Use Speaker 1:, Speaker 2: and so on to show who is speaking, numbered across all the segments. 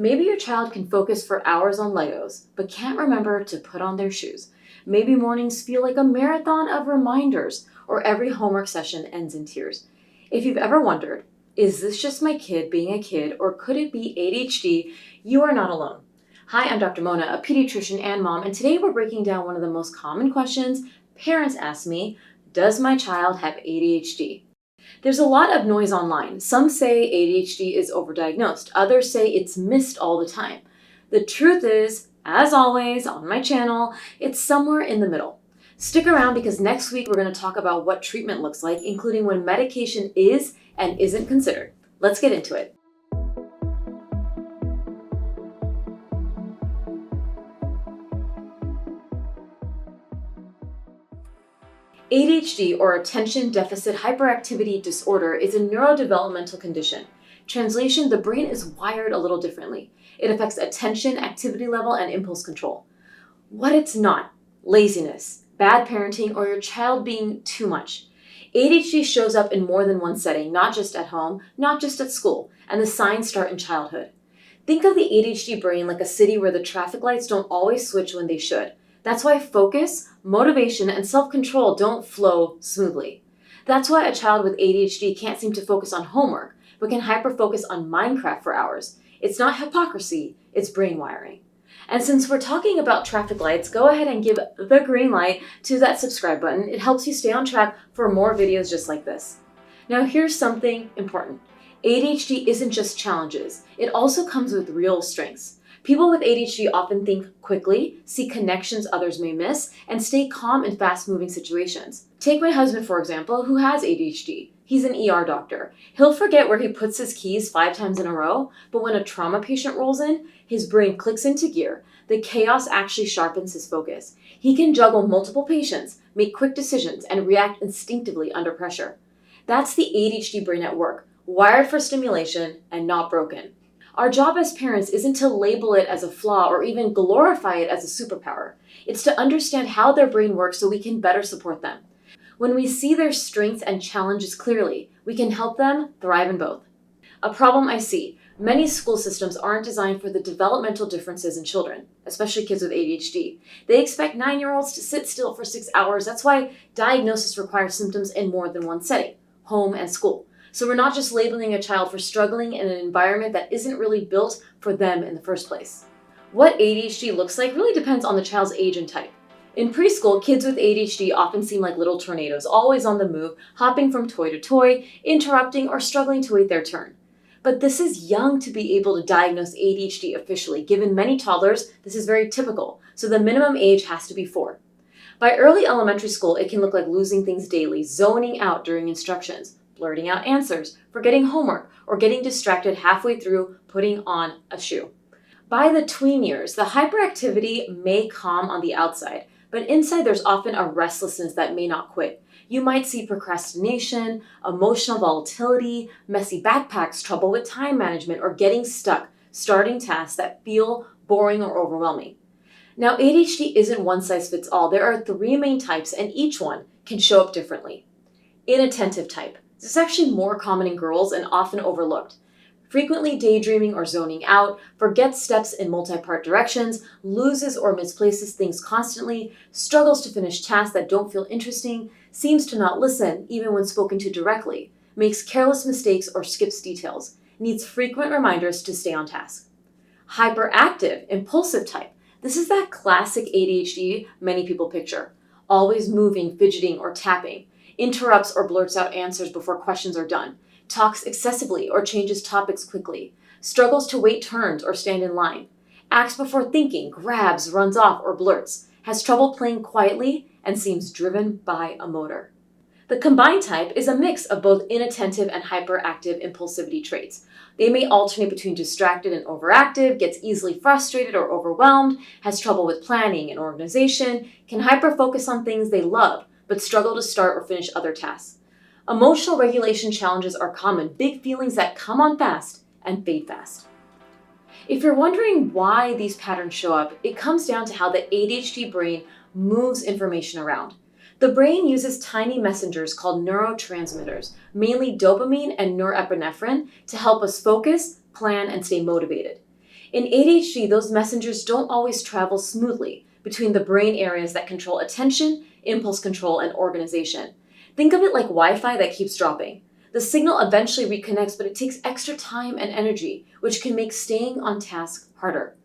Speaker 1: Maybe your child can focus for hours on Legos, but can't remember to put on their shoes. Maybe mornings feel like a marathon of reminders, or every homework session ends in tears. If you've ever wondered, is this just my kid being a kid, or could it be ADHD? You are not alone. Hi, I'm Dr. Mona, a pediatrician and mom, and today we're breaking down one of the most common questions parents ask me: does my child have ADHD? There's a lot of noise online. Some say ADHD is overdiagnosed. Others say it's missed all the time. The truth is, as always on my channel, it's somewhere in the middle. Stick around because next week we're going to talk about what treatment looks like, including when medication is and isn't considered. Let's get into it. ADHD, or Attention Deficit Hyperactivity Disorder, is a neurodevelopmental condition. Translation: the brain is wired a little differently. It affects attention, activity level, and impulse control. What it's not: laziness, bad parenting, or your child being too much. ADHD shows up in more than one setting, not just at home, not just at school, and the signs start in childhood. Think of the ADHD brain like a city where the traffic lights don't always switch when they should. That's why focus, motivation, and self-control don't flow smoothly. That's why a child with ADHD can't seem to focus on homework, but can hyper-focus on Minecraft for hours. It's not hypocrisy, it's brain wiring. And since we're talking about traffic lights, go ahead and give the green light to that subscribe button. It helps you stay on track for more videos just like this. Now here's something important. ADHD isn't just challenges. It also comes with real strengths. People with ADHD often think quickly, see connections others may miss, and stay calm in fast-moving situations. Take my husband, for example, who has ADHD. He's an ER doctor. He'll forget where he puts his keys 5 times in a row, but when a trauma patient rolls in, his brain clicks into gear. The chaos actually sharpens his focus. He can juggle multiple patients, make quick decisions, and react instinctively under pressure. That's the ADHD brain at work, wired for stimulation and not broken. Our job as parents isn't to label it as a flaw or even glorify it as a superpower. It's to understand how their brain works so we can better support them. When we see their strengths and challenges clearly, we can help them thrive in both. A problem I see: many school systems aren't designed for the developmental differences in children, especially kids with ADHD. They expect 9-year-olds to sit still for 6 hours. That's why diagnosis requires symptoms in more than one setting, home and school. So we're not just labeling a child for struggling in an environment that isn't really built for them in the first place. What ADHD looks like really depends on the child's age and type. In preschool, kids with ADHD often seem like little tornadoes, always on the move, hopping from toy to toy, interrupting or struggling to wait their turn. But this is young to be able to diagnose ADHD officially. Given many toddlers, this is very typical, so the minimum age has to be 4. By early elementary school, it can look like losing things daily, zoning out during instructions, blurting out answers, forgetting homework, or getting distracted halfway through putting on a shoe. By the tween years, the hyperactivity may calm on the outside, but inside there's often a restlessness that may not quit. You might see procrastination, emotional volatility, messy backpacks, trouble with time management, or getting stuck starting tasks that feel boring or overwhelming. Now, ADHD isn't one size fits all. There are 3 main types, and each one can show up differently. Inattentive type. This is actually more common in girls and often overlooked. Frequently daydreaming or zoning out, forgets steps in multi-part directions, loses or misplaces things constantly, struggles to finish tasks that don't feel interesting, seems to not listen even when spoken to directly, makes careless mistakes or skips details, needs frequent reminders to stay on task. Hyperactive, impulsive type. This is that classic ADHD many people picture. Always moving, fidgeting, or tapping. Interrupts or blurts out answers before questions are done, talks excessively or changes topics quickly, struggles to wait turns or stand in line, acts before thinking, grabs, runs off, or blurts, has trouble playing quietly, and seems driven by a motor. The combined type is a mix of both inattentive and hyperactive impulsivity traits. They may alternate between distracted and overactive, gets easily frustrated or overwhelmed, has trouble with planning and organization, can hyper-focus on things they love, but struggle to start or finish other tasks. Emotional regulation challenges are common, big feelings that come on fast and fade fast. If you're wondering why these patterns show up, it comes down to how the ADHD brain moves information around. The brain uses tiny messengers called neurotransmitters, mainly dopamine and norepinephrine, to help us focus, plan, and stay motivated. In ADHD, those messengers don't always travel smoothly between the brain areas that control attention, impulse control, and organization. Think of it like Wi-Fi that keeps dropping. The signal eventually reconnects, but it takes extra time and energy, which can make staying on task harder.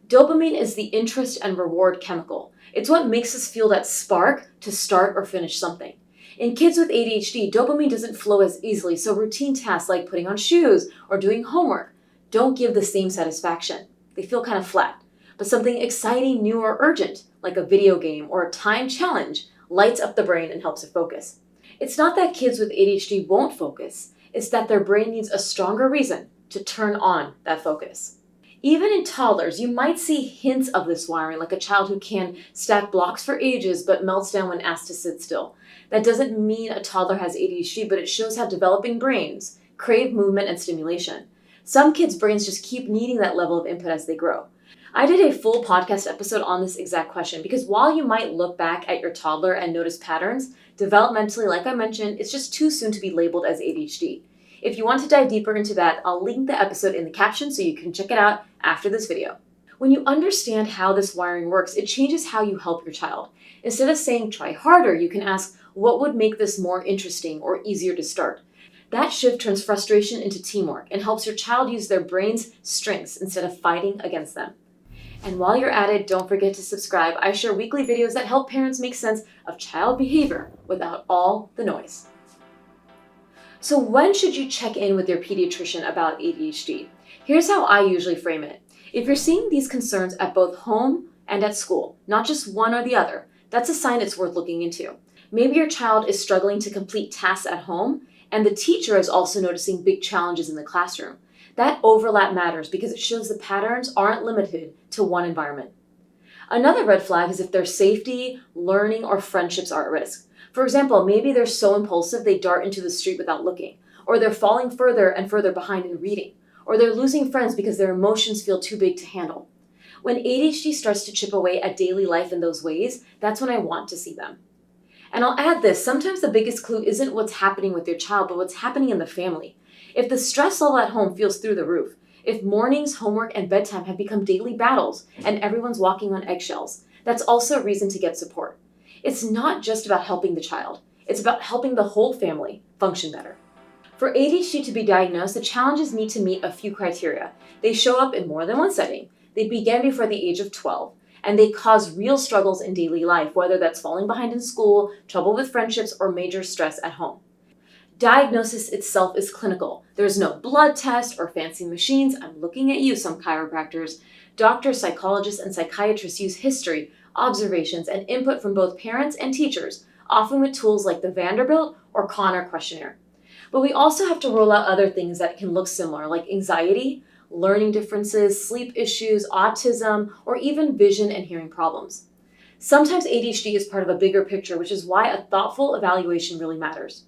Speaker 1: Dopamine is the interest and reward chemical. It's what makes us feel that spark to start or finish something. In kids with ADHD, dopamine doesn't flow as easily, so routine tasks like putting on shoes or doing homework don't give the same satisfaction. They feel kind of flat. But something exciting, new, or urgent, like a video game or a time challenge, lights up the brain and helps it focus. It's not that kids with ADHD won't focus, it's that their brain needs a stronger reason to turn on that focus. Even in toddlers, you might see hints of this wiring, like a child who can stack blocks for ages but melts down when asked to sit still. That doesn't mean a toddler has ADHD, but it shows how developing brains crave movement and stimulation. Some kids' brains just keep needing that level of input as they grow. I did a full podcast episode on this exact question because while you might look back at your toddler and notice patterns, developmentally, like I mentioned, it's just too soon to be labeled as ADHD. If you want to dive deeper into that, I'll link the episode in the caption so you can check it out after this video. When you understand how this wiring works, it changes how you help your child. Instead of saying try harder, you can ask what would make this more interesting or easier to start. That shift turns frustration into teamwork and helps your child use their brain's strengths instead of fighting against them. And while you're at it, don't forget to subscribe. I share weekly videos that help parents make sense of child behavior without all the noise. So when should you check in with your pediatrician about ADHD? Here's how I usually frame it. If you're seeing these concerns at both home and at school, not just one or the other, that's a sign it's worth looking into. Maybe your child is struggling to complete tasks at home, and the teacher is also noticing big challenges in the classroom. That overlap matters because it shows the patterns aren't limited to one environment. Another red flag is if their safety, learning, or friendships are at risk. For example, maybe they're so impulsive they dart into the street without looking, or they're falling further and further behind in reading, or they're losing friends because their emotions feel too big to handle. When ADHD starts to chip away at daily life in those ways, that's when I want to see them. And I'll add this, sometimes the biggest clue isn't what's happening with your child, but what's happening in the family. If the stress level at home feels through the roof, if mornings, homework, and bedtime have become daily battles and everyone's walking on eggshells, that's also a reason to get support. It's not just about helping the child. It's about helping the whole family function better. For ADHD to be diagnosed, the challenges need to meet a few criteria. They show up in more than one setting. They begin before the age of 12, and they cause real struggles in daily life, whether that's falling behind in school, trouble with friendships, or major stress at home. Diagnosis itself is clinical. There's no blood test or fancy machines. I'm looking at you, some chiropractors. Doctors, psychologists, and psychiatrists use history, observations, and input from both parents and teachers, often with tools like the Vanderbilt or Connor questionnaire. But we also have to rule out other things that can look similar, like anxiety, learning differences, sleep issues, autism, or even vision and hearing problems. Sometimes ADHD is part of a bigger picture, which is why a thoughtful evaluation really matters.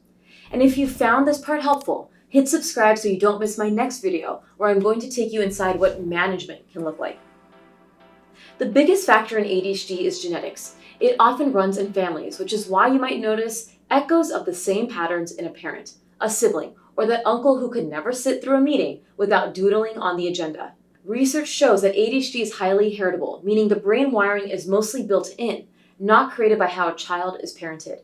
Speaker 1: And if you found this part helpful, hit subscribe so you don't miss my next video, where I'm going to take you inside what management can look like. The biggest factor in ADHD is genetics. It often runs in families, which is why you might notice echoes of the same patterns in a parent, a sibling, or that uncle who could never sit through a meeting without doodling on the agenda. Research shows that ADHD is highly heritable, meaning the brain wiring is mostly built in, not created by how a child is parented.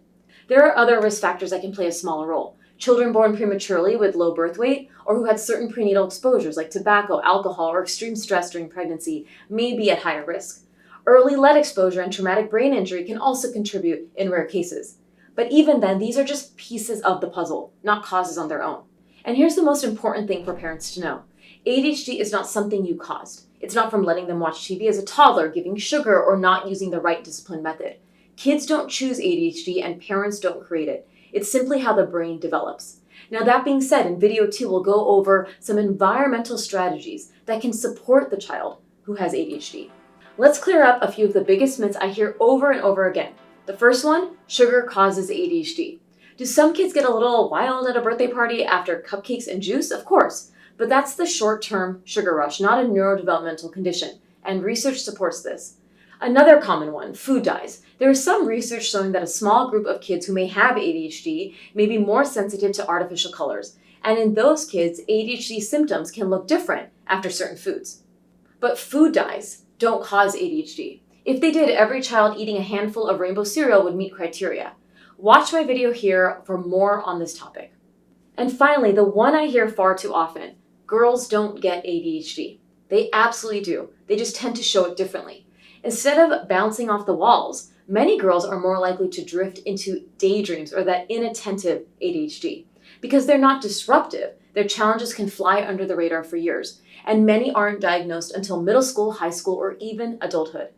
Speaker 1: There are other risk factors that can play a smaller role. Children born prematurely with low birth weight or who had certain prenatal exposures like tobacco, alcohol, or extreme stress during pregnancy may be at higher risk. Early lead exposure and traumatic brain injury can also contribute in rare cases. But even then, these are just pieces of the puzzle, not causes on their own. And here's the most important thing for parents to know. ADHD is not something you caused. It's not from letting them watch TV as a toddler, giving sugar, or not using the right discipline method. Kids don't choose ADHD and parents don't create it. It's simply how the brain develops. Now that being said, in video 2, we'll go over some environmental strategies that can support the child who has ADHD. Let's clear up a few of the biggest myths I hear over and over again. The first one, sugar causes ADHD. Do some kids get a little wild at a birthday party after cupcakes and juice? Of course, but that's the short-term sugar rush, not a neurodevelopmental condition, and research supports this. Another common one, food dyes. There is some research showing that a small group of kids who may have ADHD may be more sensitive to artificial colors, and in those kids, ADHD symptoms can look different after certain foods. But food dyes don't cause ADHD. If they did, every child eating a handful of rainbow cereal would meet criteria. Watch my video here for more on this topic. And finally, the one I hear far too often, girls don't get ADHD. They absolutely do. They just tend to show it differently. Instead of bouncing off the walls, many girls are more likely to drift into daydreams or that inattentive ADHD. Because they're not disruptive, their challenges can fly under the radar for years, and many aren't diagnosed until middle school, high school, or even adulthood.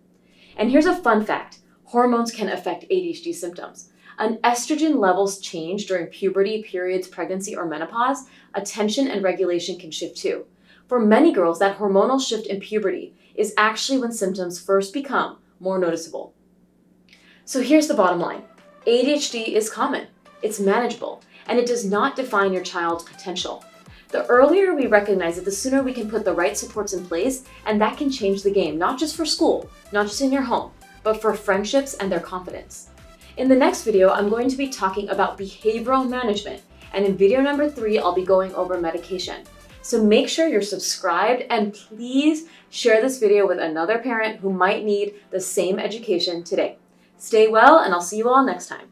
Speaker 1: And here's a fun fact. Hormones can affect ADHD symptoms. An estrogen levels change during puberty, periods, pregnancy, or menopause, attention and regulation can shift too. For many girls, that hormonal shift in puberty is actually when symptoms first become more noticeable. So here's the bottom line. ADHD is common, it's manageable, and it does not define your child's potential. The earlier we recognize it, the sooner we can put the right supports in place, and that can change the game, not just for school, not just in your home, but for friendships and their confidence. In the next video, I'm going to be talking about behavioral management, and in video number 3, I'll be going over medication. So make sure you're subscribed, and please share this video with another parent who might need the same education today. Stay well, and I'll see you all next time.